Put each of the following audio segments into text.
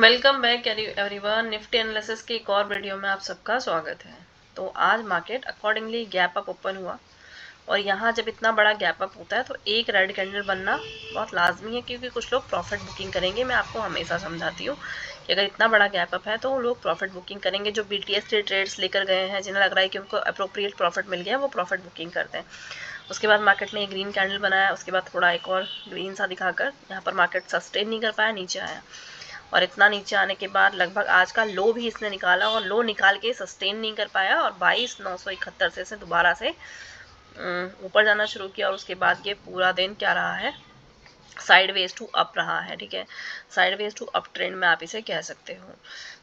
Welcome back everyone. Nifty analysis की एक और वीडियो में आप सबका स्वागत है। तो आज market accordingly gap up open हुआ और यहाँ जब इतना बड़ा गैप अप होता है तो एक रेड कैंडल बनना बहुत लाजमी है, क्योंकि कुछ लोग प्रॉफिट बुकिंग करेंगे। मैं आपको हमेशा समझाती हूँ कि अगर इतना बड़ा गैप अप है तो लोग प्रॉफिट बुकिंग करेंगे। जो BTS के ट्रेड्स लेकर गए हैं, जिन्हें लग रहा है कि उनको अप्रोप्रिएट प्रॉफिट मिल गया, वो प्रॉफिट बुकिंग करते हैं। उसके बाद मार्केट ने एक ग्रीन कैंडल बनाया, उसके बाद थोड़ा एक और ग्रीन सा दिखाकर यहाँ पर मार्केट सस्टेन नहीं कर पाया, नीचे आया। और इतना नीचे आने के बाद लगभग आज का लो भी इसने निकाला और लो निकाल के सस्टेन नहीं कर पाया और 22,971 से दोबारा से ऊपर जाना शुरू किया। और उसके बाद ये पूरा दिन क्या रहा है, साइडवेज टू अप रहा है। ठीक है, साइडवेज टू अप ट्रेंड में आप इसे कह सकते हो।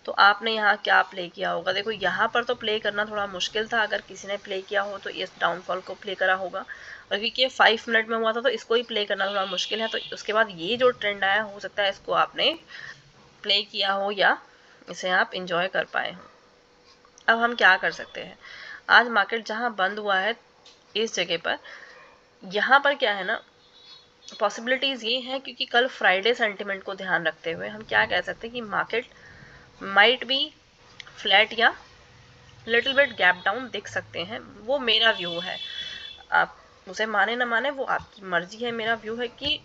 तो आपने यहाँ क्या प्ले किया होगा? देखो, यहाँ पर तो प्ले करना थोड़ा मुश्किल था। अगर किसी ने प्ले किया हो तो इस डाउनफॉल को प्ले करा होगा, और क्योंकि ये 5 मिनट में हुआ था तो इसको ही प्ले करना थोड़ा मुश्किल है। तो उसके बाद ये जो ट्रेंड आया, हो सकता है इसको आपने प्ले किया हो या इसे आप इंजॉय कर पाए हो। अब हम क्या कर सकते हैं? आज मार्केट जहां बंद हुआ है इस जगह पर, यहाँ पर क्या है ना, पॉसिबिलिटीज़ ये हैं, क्योंकि कल फ्राइडे सेंटिमेंट को ध्यान रखते हुए हम क्या कह सकते हैं कि मार्केट माइट बी फ्लैट या लिटिल बिट गैप डाउन दिख सकते हैं। वो मेरा व्यू है, आप उसे माने ना माने वो आपकी मर्जी है। मेरा व्यू है कि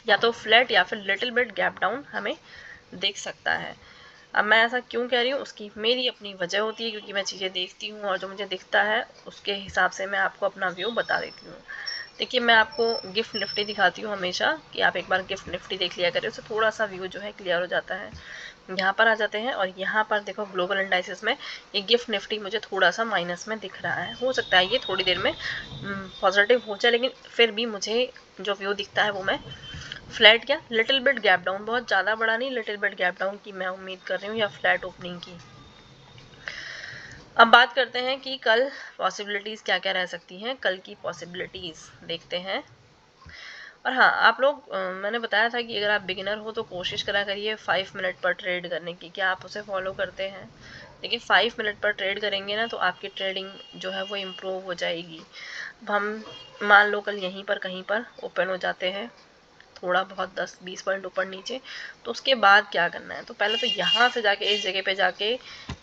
या तो फ्लैट या फिर लिटिल बिट गैप डाउन हमें दिख सकता है। अब मैं ऐसा क्यों कह रही हूँ, उसकी मेरी अपनी वजह होती है, क्योंकि मैं चीज़ें देखती हूँ और जो मुझे दिखता है उसके हिसाब से मैं आपको अपना व्यू बता देती हूँ। देखिए, मैं आपको गिफ्ट निफ्टी दिखाती हूँ हमेशा कि आप एक बार गिफ्ट निफ्टी देख लिया करें, उससे थोड़ा सा व्यू जो है क्लियर हो जाता है। यहाँ पर आ जाते हैं और यहाँ पर देखो, ग्लोबल इंडाइसिस में ये गिफ्ट निफ्टी मुझे थोड़ा सा माइनस में दिख रहा है। हो सकता है ये थोड़ी देर में पॉजिटिव हो जाए, लेकिन फिर भी मुझे जो व्यू दिखता है वो मैं फ्लैट या लिटिल बिट गैप डाउन, बहुत ज़्यादा बड़ा नहीं, लिटिल बिट गैप डाउन की मैं उम्मीद कर रही हूँ, या फ्लैट ओपनिंग की। अब बात करते हैं कि कल पॉसिबिलिटीज़ क्या क्या रह सकती हैं। कल की पॉसिबिलिटीज़ देखते हैं। और हाँ, आप लोग मैंने बताया था कि अगर आप बिगिनर हो तो कोशिश करा करिए 5 मिनट पर ट्रेड करने की। क्या आप उसे फॉलो करते हैं? देखिए, 5 मिनट पर ट्रेड करेंगे ना तो आपकी ट्रेडिंग जो है वो इम्प्रूव हो जाएगी। अब हम मान लो कल यहीं पर कहीं पर ओपन हो जाते हैं, थोड़ा बहुत 10-20 पॉइंट ऊपर नीचे, तो उसके बाद क्या करना है? तो पहले तो यहाँ से जाके इस जगह पे जाके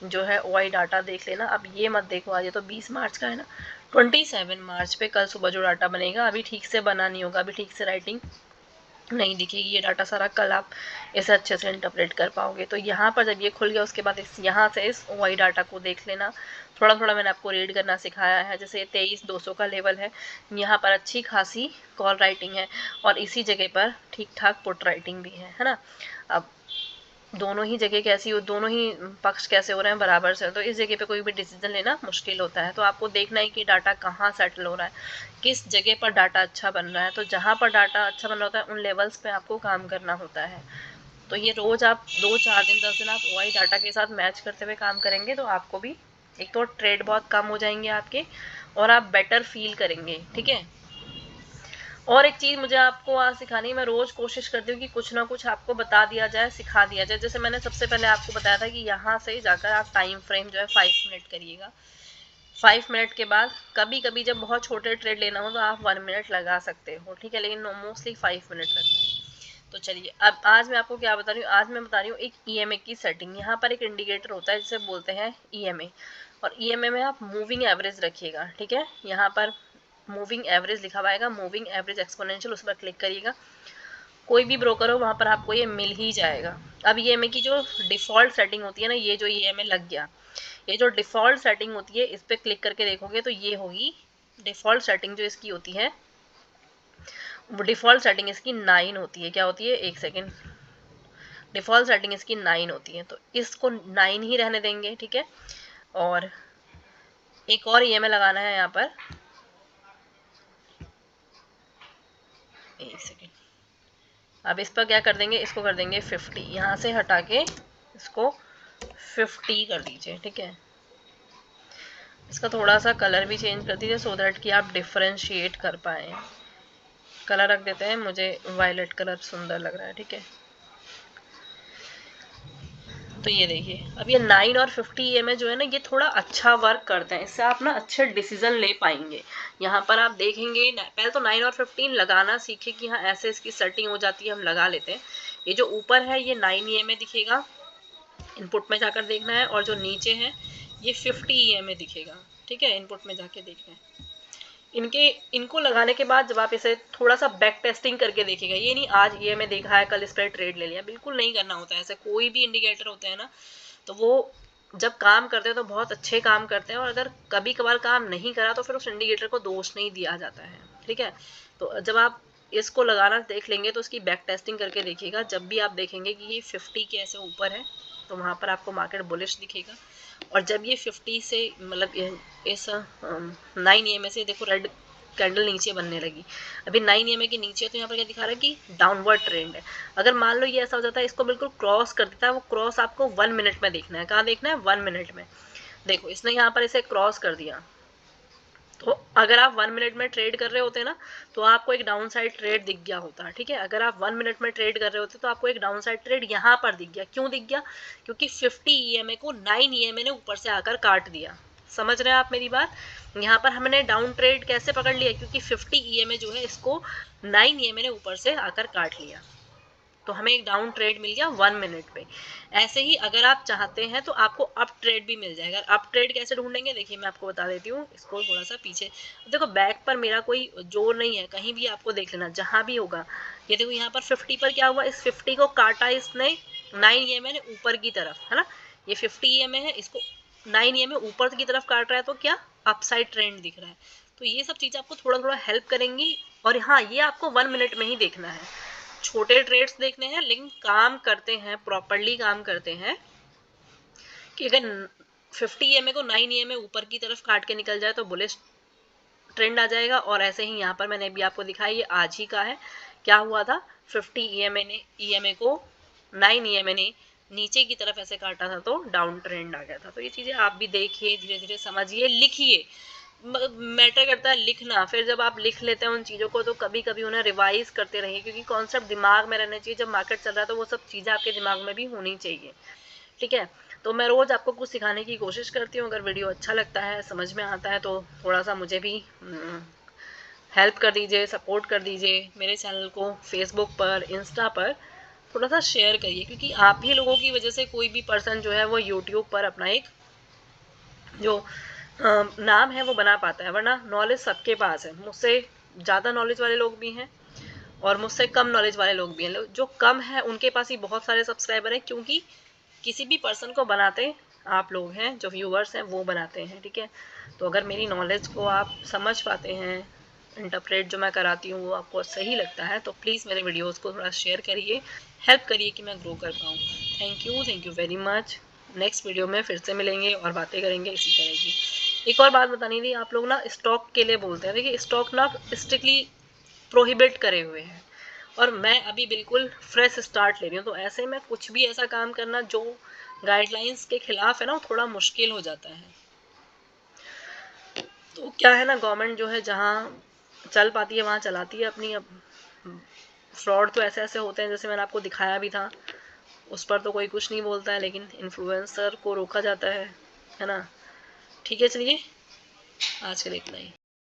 जो है OI डाटा देख लेना। अब ये मत देखो, आज ये तो 20 मार्च का है ना, 27 मार्च पे कल सुबह जो डाटा बनेगा, अभी ठीक से बना नहीं होगा, अभी ठीक से राइटिंग नहीं दिखेगी। ये डाटा सारा कल आप इसे अच्छे से इंटरप्रेट कर पाओगे। तो यहाँ पर जब ये खुल गया, उसके बाद यहाँ से इस OI डाटा को देख लेना। थोड़ा थोड़ा मैंने आपको रीड करना सिखाया है। जैसे 23,200 का लेवल है, यहाँ पर अच्छी खासी कॉल राइटिंग है और इसी जगह पर ठीक ठाक पुट राइटिंग भी है ना। अब दोनों ही जगह कैसी हो, दोनों ही पक्ष कैसे हो रहे हैं, बराबर से, तो इस जगह पे कोई भी डिसीजन लेना मुश्किल होता है। तो आपको देखना है कि डाटा कहाँ सेटल हो रहा है, किस जगह पर डाटा अच्छा बन रहा है। तो जहाँ पर डाटा अच्छा बन रहा होता है उन लेवल्स पे आपको काम करना होता है। तो ये रोज आप 2-4 दिन 10 दिन आप OI डाटा के साथ मैच करते हुए काम करेंगे तो आपको भी एक तो ट्रेड बहुत कम हो जाएंगे आपके, और आप बेटर फील करेंगे। ठीक है, और एक चीज़ मुझे आपको आज सिखानी है। मैं रोज़ कोशिश करती हूँ कि कुछ ना कुछ आपको बता दिया जाए, सिखा दिया जाए। जैसे मैंने सबसे पहले आपको बताया था कि यहाँ से जाकर आप टाइम फ्रेम जो है 5 मिनट करिएगा। 5 मिनट के बाद कभी कभी जब बहुत छोटे ट्रेड लेना हो तो आप 1 मिनट लगा सकते हो, ठीक है, लेकिन मोस्टली 5 मिनट रखना है। तो चलिए, अब आज मैं आपको क्या बता रही हूँ, आज मैं बता रही हूँ एक EMA की सेटिंग। यहाँ पर एक इंडिकेटर होता है जिसे बोलते हैं EMA, और EMA में आप मूविंग एवरेज रखिएगा। ठीक है, यहाँ पर मूविंग एवरेज लिखा हुआ आएगा, मूविंग एवरेज एक्सपोनेंशियल, उस पर क्लिक करिएगा। कोई भी ब्रोकर हो वहाँ पर आपको ये मिल ही जाएगा। अब EMA की जो डिफ़ॉल्ट सेटिंग होती है ना, ये जो EMA लग गया, ये जो डिफ़ॉल्ट सेटिंग होती है, इस पर क्लिक करके देखोगे तो ये होगी डिफ़ॉल्ट सेटिंग। जो इसकी होती है वो डिफ़ॉल्ट सेटिंग इसकी 9 होती है। क्या होती है, एक सेकेंड, डिफ़ॉल्ट सेटिंग इसकी 9 होती है, तो इसको 9 ही रहने देंगे। ठीक है, और एक और EMA लगाना है यहाँ पर, एक सेकेंड। अब इस पर क्या कर देंगे, इसको कर देंगे 50, यहाँ से हटा के इसको 50 कर दीजिए। ठीक है, इसका थोड़ा सा कलर भी चेंज कर दीजिए सो दैट कि आप डिफ्रेंशिएट कर पाए। कलर रख देते हैं, मुझे वायलेट कलर सुंदर लग रहा है। ठीक है, तो ये देखिए, अब ये 9 और 50 EMA जो है ना, ये थोड़ा अच्छा वर्क करते हैं। इससे आप ना अच्छे डिसीजन ले पाएंगे। यहाँ पर आप देखेंगे, पहले तो 9 और 15 लगाना सीखे कि हाँ ऐसे इसकी सेटिंग हो जाती है, हम लगा लेते हैं। ये जो ऊपर है ये 9 EMA दिखेगा, इनपुट में जाकर देखना है, और जो नीचे है ये 50 EMA दिखेगा, ठीक है, इनपुट में जाके देखना है। इनको लगाने के बाद जब आप इसे थोड़ा सा बैक टेस्टिंग करके देखिएगा, ये नहीं आज EMA देखा है कल इस पर ट्रेड ले लिया, बिल्कुल नहीं करना होता है ऐसे। कोई भी इंडिकेटर होते हैं ना, तो वो जब काम करते हैं तो बहुत अच्छे काम करते हैं, और अगर कभी कभार काम नहीं करा तो फिर उस इंडिकेटर को दोष नहीं दिया जाता है, ठीक है। तो जब आप इसको लगाना देख लेंगे तो उसकी बैक टेस्टिंग करके देखिएगा, जब भी आप देखेंगे कि ये 50 के ऐसे ऊपर है तो वहाँ पर आपको मार्केट बुलिश दिखेगा, और जब ये 50 से मतलब इस 9 EMA से देखो रेड कैंडल नीचे बनने लगी, अभी 9 EMA के नीचे, तो यहाँ पर क्या दिखा रहा है कि डाउनवर्ड ट्रेंड है। अगर मान लो ये ऐसा हो जाता है, इसको बिल्कुल क्रॉस कर देता है, वो क्रॉस आपको 1 मिनट में देखना है। कहाँ देखना है? 1 मिनट में। देखो इसने यहाँ पर इसे क्रॉस कर दिया, तो अगर आप 1 मिनट में ट्रेड कर रहे होते ना तो आपको एक डाउन साइड ट्रेड दिख गया होता, ठीक है। अगर आप 1 मिनट में ट्रेड कर रहे होते तो आपको एक डाउन साइड ट्रेड यहाँ पर दिख गया। क्यों दिख गया? क्योंकि 50 EMA को 9 EMA ने ऊपर से आकर काट दिया। समझ रहे हैं आप मेरी बात? यहाँ पर हमने डाउन ट्रेड कैसे पकड़ लिया? क्योंकि 50 EMA जो है इसको 9 EMA ने ऊपर से आकर काट लिया, तो हमें एक डाउन ट्रेड मिल गया 1 मिनट पे। ऐसे ही अगर आप चाहते हैं तो आपको अप ट्रेड भी मिल जाएगा। अप ट्रेड कैसे ढूंढेंगे? देखिए मैं आपको बता देती हूँ, इसको थोड़ा सा पीछे देखो, बैक पर मेरा कोई जोर नहीं है, कहीं भी आपको देख लेना जहां भी होगा। ये देखो यहाँ पर 50 पर क्या हुआ, इस 50 को काटा इसने 9 EMA ने ऊपर की तरफ, है ना। ये 50 EMA है, इसको 9 EMA ऊपर की तरफ काट रहा है, तो क्या अपसाइड ट्रेंड दिख रहा है। तो ये सब चीज़ आपको थोड़ा थोड़ा हेल्प करेंगी। और हाँ, ये आपको 1 मिनट में ही देखना है। छोटे ट्रेड्स देखने हैं लेकिन काम करते हैं, प्रॉपरली काम करते हैं, कि अगर 50 EMA को 9 EMA ऊपर की तरफ काट के निकल जाए तो बुलिश ट्रेंड आ जाएगा। और ऐसे ही यहाँ पर मैंने अभी आपको दिखाया, ये आज ही का है। क्या हुआ था? 50 EMA को 9 EMA ने नीचे की तरफ ऐसे काटा था तो डाउन ट्रेंड आ गया था। तो ये चीज़ें आप भी देखिए, धीरे धीरे समझिए, लिखिए। मैटर करता है लिखना। फिर जब आप लिख लेते हैं उन चीज़ों को तो कभी कभी उन्हें रिवाइज करते रहिए, क्योंकि कॉन्सेप्ट दिमाग में रहना चाहिए। जब मार्केट चल रहा है तो वो सब चीज़ें आपके दिमाग में भी होनी चाहिए, ठीक है। तो मैं रोज़ आपको कुछ सिखाने की कोशिश करती हूँ। अगर वीडियो अच्छा लगता है, समझ में आता है, तो थोड़ा सा मुझे भी हेल्प कर दीजिए, सपोर्ट कर दीजिए। मेरे चैनल को फेसबुक पर, इंस्टा पर थोड़ा सा शेयर करिए, क्योंकि आप ही लोगों की वजह से कोई भी पर्सन जो है वो यूट्यूब पर अपना एक जो नाम है वो बना पाता है। वरना नॉलेज सबके पास है, मुझसे ज़्यादा नॉलेज वाले लोग भी हैं और मुझसे कम नॉलेज वाले लोग भी हैं। जो कम है उनके पास ही बहुत सारे सब्सक्राइबर हैं, क्योंकि किसी भी पर्सन को बनाते आप लोग हैं, जो व्यूवर्स हैं वो बनाते हैं, ठीक है। तो अगर मेरी नॉलेज को आप समझ पाते हैं, इंटरप्रेट जो मैं कराती हूँ वो आपको सही लगता है, तो प्लीज़ मेरे वीडियोज़ को थोड़ा शेयर करिए, हेल्प करिए कि मैं ग्रो कर पाऊँ। Thank you very much. Next video में फिर से मिलेंगे और बातें करेंगे इसी तरह की। एक और बात बतानी थी, आप लोग ना स्टॉक के लिए बोलते हैं, देखिए स्टॉक ना स्ट्रिक्टली प्रोहिबिट करे हुए हैं, और मैं अभी बिल्कुल फ्रेश स्टार्ट ले रही हूँ। तो ऐसे में कुछ भी ऐसा काम करना जो गाइडलाइंस के खिलाफ है ना, वो थोड़ा मुश्किल हो जाता है। तो क्या है ना, गवर्नमेंट जो है जहाँ चल पाती है वहाँ चलाती है अपनी। अब फ्रॉड तो ऐसे ऐसे होते हैं, जैसे मैंने आपको दिखाया भी था, उस पर तो कोई कुछ नहीं बोलता है, लेकिन इन्फ्लुएंसर को रोका जाता है ना। ठीक है, चलिए आज के लिए इतना ही।